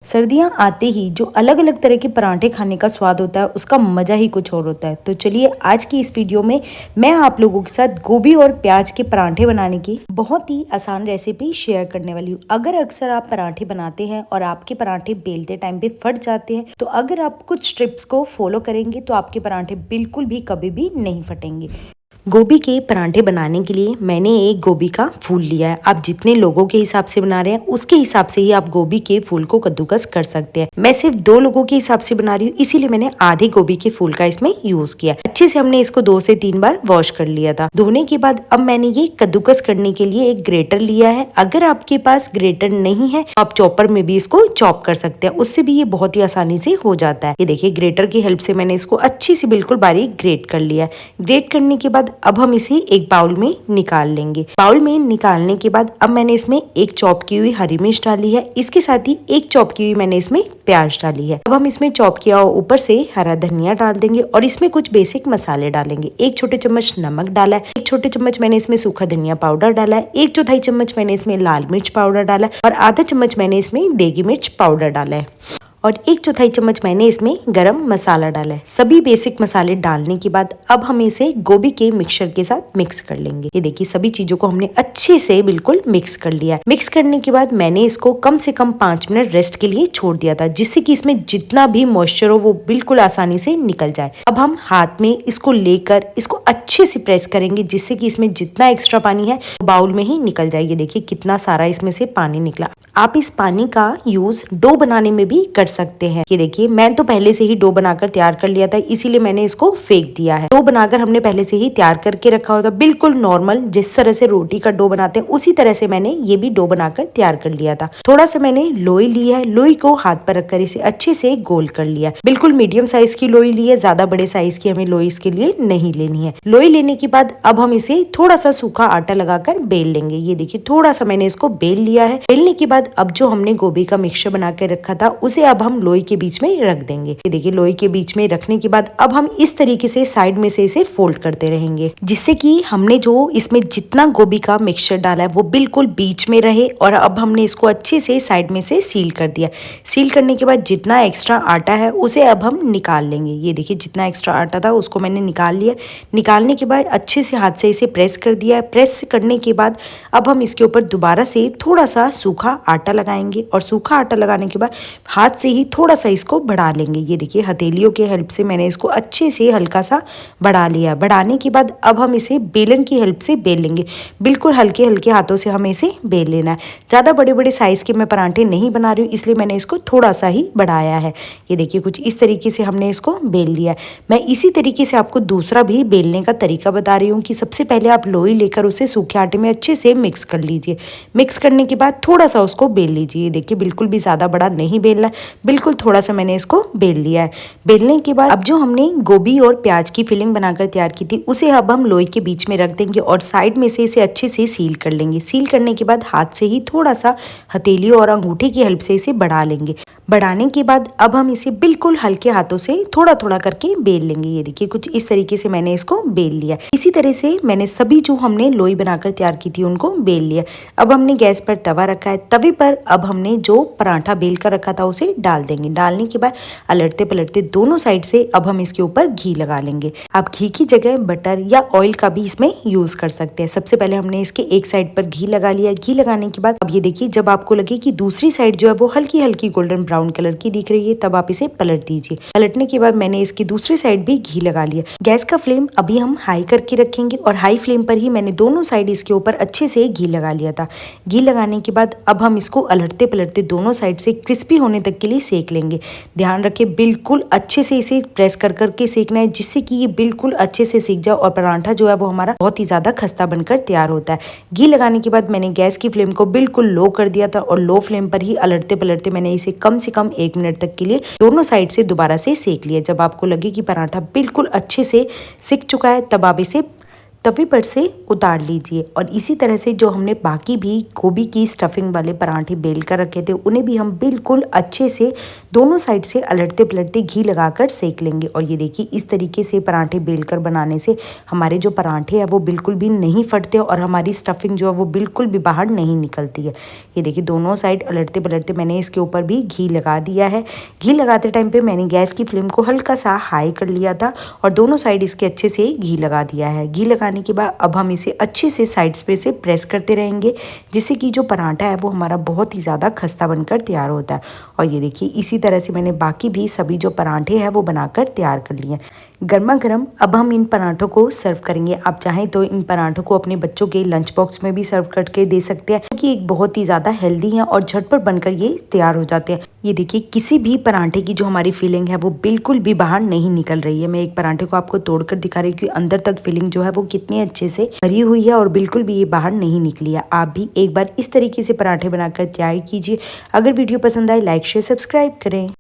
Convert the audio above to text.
सर्दियाँ आते ही जो अलग अलग तरह के पराठे खाने का स्वाद होता है उसका मज़ा ही कुछ और होता है। तो चलिए आज की इस वीडियो में मैं आप लोगों के साथ गोभी और प्याज के पराठे बनाने की बहुत ही आसान रेसिपी शेयर करने वाली हूँ। अगर अक्सर आप पराठे बनाते हैं और आपके पराठे बेलते टाइम पे फट जाते हैं, तो अगर आप कुछ टिप्स को फॉलो करेंगे तो आपके पराठे बिल्कुल भी कभी भी नहीं फटेंगे। गोभी के पराठे बनाने के लिए मैंने एक गोभी का फूल लिया है। आप जितने लोगों के हिसाब से बना रहे हैं उसके हिसाब से ही आप गोभी के फूल को कद्दूकस कर सकते हैं। मैं सिर्फ 2 लोगों के हिसाब से बना रही हूँ, इसीलिए मैंने आधे गोभी के फूल का इसमें यूज किया। अच्छे से हमने इसको 2 से 3 बार वॉश कर लिया था। धोने के बाद अब मैंने ये कद्दूकस करने के लिए एक ग्रेटर लिया है। अगर आपके पास ग्रेटर नहीं है तो आप चॉपर में भी इसको चॉप कर सकते हैं, उससे भी ये बहुत ही आसानी से हो जाता है। ये देखिए ग्रेटर की हेल्प से मैंने इसको अच्छी से बिल्कुल बारीक ग्रेट कर लिया है। ग्रेट करने के बाद अब हम इसे एक बाउल में निकाल लेंगे। बाउल में निकालने के बाद अब मैंने इसमें एक चॉप की हुई हरी मिर्च डाली है। इसके साथ ही एक चॉप की हुई मैंने इसमें प्याज डाली है। अब हम इसमें चॉप किया हुआ ऊपर से हरा धनिया डाल देंगे और इसमें कुछ बेसिक मसाले डालेंगे। 1 छोटे चम्मच नमक डाला है, 1 छोटे चम्मच मैंने इसमें सूखा धनिया पाउडर डाला है, 1 चौथाई चम्मच मैंने इसमें लाल मिर्च पाउडर डाला है और आधा चम्मच मैंने इसमें देगी मिर्च पाउडर डाला है और 1 चौथाई चम्मच मैंने इसमें गरम मसाला डाला है। सभी बेसिक मसाले डालने के बाद अब हम इसे गोभी के मिक्सचर के साथ मिक्स कर लेंगे। ये देखिए सभी चीजों को हमने अच्छे से बिल्कुल मिक्स कर लिया है। मिक्स करने के बाद मैंने इसको कम से कम 5 मिनट रेस्ट के लिए छोड़ दिया था, जिससे कि इसमें जितना भी मॉइस्चर हो वो बिल्कुल आसानी से निकल जाए। अब हम हाथ में इसको लेकर इसको अच्छे से प्रेस करेंगे, जिससे कि इसमें जितना एक्स्ट्रा पानी है बाउल में ही निकल जाए। ये देखिए कितना सारा इसमें से पानी निकला। आप इस पानी का यूज डो बनाने में भी कर सकते हैं। ये देखिए मैं तो पहले से ही डो बनाकर तैयार कर लिया था, इसीलिए मैंने इसको फेंक दिया है। डो बनाकर हमने पहले से ही तैयार करके रखा होगा, बिल्कुल नॉर्मल जिस तरह से रोटी का डो बनाते हैं उसी तरह से मैंने ये भी डो बनाकर तैयार कर लिया था। थोड़ा सा मैंने लोई ली है, लोई को हाथ पर रखकर इसे अच्छे से गोल कर लिया। बिल्कुल मीडियम साइज की लोई ली है, ज्यादा बड़े साइज की हमें लोई इसके लिए नहीं लेनी है। लोई लेने के बाद अब हम इसे थोड़ा सा सूखा आटा लगाकर बेल लेंगे। ये देखिए थोड़ा सा मैंने इसको बेल लिया है। बेलने के बाद अब जो हमने गोभी का मिक्सचर बना के रखा था उसे अब हम लोई के बीच में रख देंगे। ये देखिए लोई के बीच में रखने के बाद अब हम इस तरीके से साइड में से इसे फोल्ड करते रहेंगे, जिससे कि हमने जो इसमें जितना गोभी का मिक्सचर डाला है वो बिल्कुल बीच में रहे। और अब हमने इसको अच्छे से साइड में से सील कर दिया। सील करने के बाद जितना एक्स्ट्रा आटा है उसे अब हम निकाल लेंगे। ये देखिए जितना एक्स्ट्रा आटा था उसको मैंने निकाल लिया। निकालने के बाद अच्छे से हाथ से इसे प्रेस कर दिया। प्रेस करने के बाद अब हम इसके ऊपर दोबारा से थोड़ा सा सूखा आटा लगाएंगे और सूखा आटा लगाने के बाद हाथ से ही थोड़ा सा इसको बढ़ा लेंगे। ये देखिए हथेलियों के हेल्प से मैंने इसको अच्छे से हल्का सा बढ़ा लिया। बढ़ाने के बाद अब हम इसे बेलन की हेल्प से बेल लेंगे। बिल्कुल हल्के हल्के हाथों से हमें इसे बेल लेना है। ज़्यादा बड़े बड़े साइज़ के मैं पराठे नहीं बना रही हूँ, इसलिए मैंने इसको थोड़ा सा ही बढ़ाया है। ये देखिए कुछ इस तरीके से हमने इसको बेल लिया है। मैं इसी तरीके से आपको दूसरा भी बेलने का तरीका बता रही हूँ कि सबसे पहले आप लोई लेकर उसे सूखे आटे में अच्छे से मिक्स कर लीजिए। मिक्स करने के बाद थोड़ा सा उसको बेल लीजिए। देखिए बिल्कुल भी ज़्यादा बड़ा नहीं बेलना, बिल्कुल थोड़ा सा मैंने इसको बेल लिया है। बेलने के बाद अब जो हमने गोभी और प्याज की फिलिंग बनाकर तैयार की थी उसे अब हम लोई के बीच में रख देंगे और साइड में से इसे अच्छे से सील कर लेंगे। सील करने के बाद हाथ से ही थोड़ा सा हथेली और अंगूठे की हेल्प से इसे बढ़ा लेंगे। बढ़ाने के बाद अब हम इसे बिल्कुल हल्के हाथों से थोड़ा थोड़ा करके बेल लेंगे। ये देखिए कुछ इस तरीके से मैंने इसको बेल लिया। इसी तरह से मैंने सभी जो हमने लोई बनाकर तैयार की थी उनको बेल लिया। अब हमने गैस पर तवा रखा है। तवे पर अब हमने जो पराठा बेल कर रखा था उसे डाल देंगे। डालने के बाद अलटते पलटते दोनों साइड से अब हम इसके ऊपर घी लगा लेंगे। आप घी की जगह बटर या ऑयल का भी इसमें यूज कर सकते हैं। सबसे पहले हमने इसके एक साइड पर घी लगा लिया। घी लगाने के बाद अब ये देखिए जब आपको लगे कि दूसरी साइड जो है वो हल्की हल्की गोल्डन ब्राउन कलर की दिख रही है तब आप इसे पलट दीजिए। पलटने के बाद मैंने इसकी दूसरी साइड भी घी लगा लिया। गैस का फ्लेम अभी हम हाई करके रखेंगे और हाई फ्लेम पर ही मैंने दोनों साइड इसके ऊपर अच्छे से घी लगा लिया था। घी लगाने के बाद अब हम इसको अलटते पलटते दोनों साइड से क्रिस्पी होने तक के लिए सेक लेंगे। ध्यान रखें बिल्कुल अच्छे से इसे प्रेस कर करके सेकना है, जिससे कि ये बिल्कुल अच्छे से सीख जाओ और पराठा जो है वो हमारा बहुत ही ज्यादा खस्ता बनकर तैयार होता है। घी लगाने के बाद मैंने गैस की फ्लेम को बिल्कुल लो कर दिया था और लो फ्लेम पर ही अलटते पलटते मैंने इसे कम से कम 1 मिनट तक के लिए दोनों साइड से दोबारा से सेक लिया। जब आपको लगे कि पराठा बिल्कुल अच्छे से सिक चुका है तब आप इसे तवे पर से उतार लीजिए। और इसी तरह से जो हमने बाकी भी गोभी की स्टफिंग वाले पराठे बेल कर रखे थे उन्हें भी हम बिल्कुल अच्छे से दोनों साइड से अलटते पलटते घी लगाकर सेक लेंगे। और ये देखिए इस तरीके से पराठे बेल कर बनाने से हमारे जो पराठे हैं वो बिल्कुल भी नहीं फटते और हमारी स्टफिंग जो है वो बिल्कुल भी बाहर नहीं निकलती है। ये देखिए दोनों साइड अलटते पलटते मैंने इसके ऊपर भी घी लगा दिया है। घी लगाते टाइम पे मैंने गैस की फ्लेम को हल्का सा हाई कर लिया था और दोनों साइड इसके अच्छे से घी लगा दिया है। घी लगाने के बाद अब हम इसे अच्छे से साइड्स पे से प्रेस करते रहेंगे, जिससे कि जो पराठा है वो हमारा बहुत ही ज़्यादा खस्ता बनकर तैयार होता है। और ये देखिए इसी तरह से मैंने बाकी भी सभी जो पराठे हैं वो बनाकर तैयार कर लिए। गर्मा गर्म अब हम इन पराठों को सर्व करेंगे। आप चाहें तो इन पराठों को अपने बच्चों के लंच बॉक्स में भी सर्व करके दे सकते हैं, क्योंकि एक बहुत ही ज़्यादा हेल्दी है और झटपट बनकर ये तैयार हो जाते हैं। ये देखिए किसी भी पराठे की जो हमारी फीलिंग है वो बिल्कुल भी बाहर नहीं निकल रही है। मैं एक पराठे को आपको तोड़कर दिखा रही हूँ कि अंदर तक फीलिंग जो है वो कितनी अच्छे से भरी हुई है और बिल्कुल भी ये बाहर नहीं निकली है। आप भी एक बार इस तरीके से पराठे बनाकर तैयार कीजिए। अगर वीडियो पसंद आए लाइक शेयर सब्सक्राइब करें।